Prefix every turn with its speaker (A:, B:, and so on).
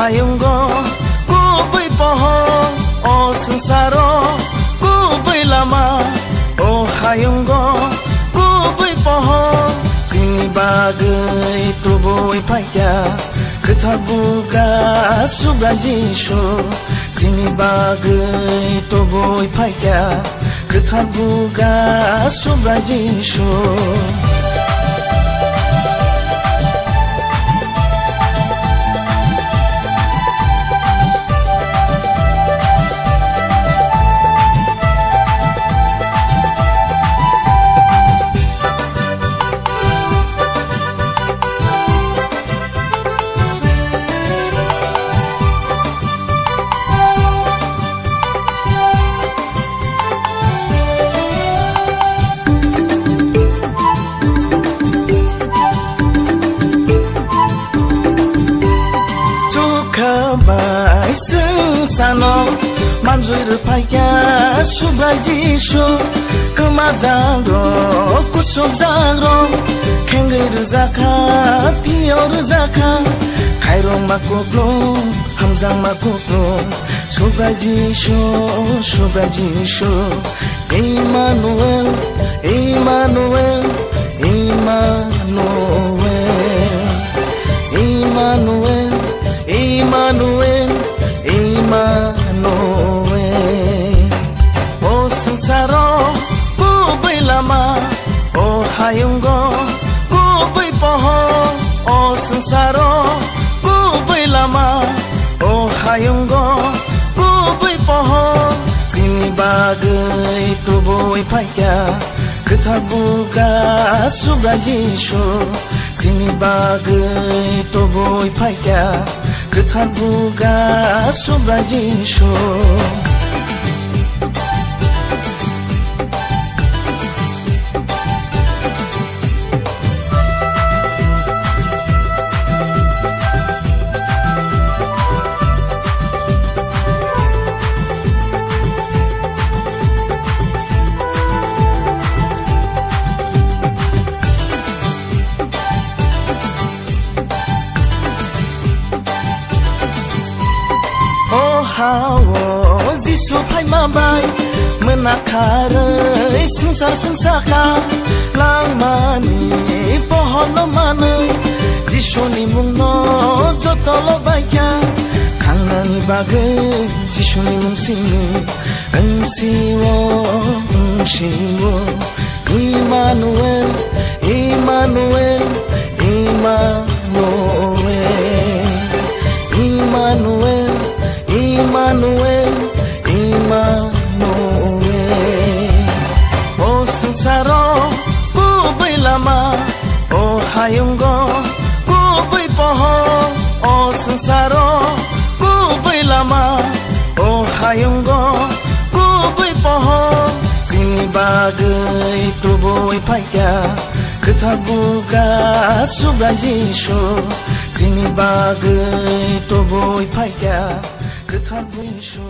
A: हायंगो गुबै पहो ओ संसारो गुबै लामा ओ हायंगो गुबै पहो जोंनि बागै प्रभुयै फायगा खोथा बुगा सुब्रा जिसु जोंनि बागै प्रभुयै फायगा खोथा बुगा सुब्रा जिसु Kabai sung sano manjui rupaika subra jisu kemajangro kusub jangro kengai ruzaka pio ruzaka kairong makukno hamjang makukno subra jisu Emmanuel Emmanuel Emmanuel Emmanuel Emmanuel, Emmanuel. O sangsaro, gubai lama. O hayungo, gubai poho. O sangsaro, gubai lama. O hayungo, gubai poho. Zini bagai tubuai paika. Ketha buga subra jisu. Zini bagai tubuai paika. Ketha buga subra jisu Hawo jisu phai mabai menakarai sengsaka langmani pohon manai jisu ni mungno jotolo baika kanani bagai jisu ni mung sini engsiwo Emmanuel Emmanuel Emmanuel Emmanuel Emmanuel, Emmanuel. O sangsaro, gubai lama. O hayungo, gubai poho. O sangsaro, gubai lama. O hayungo, gubai poho. Zini bagai tubuai paika. Ketha buga subra jisu. Zini bagai tubuai paika. Ketha jisu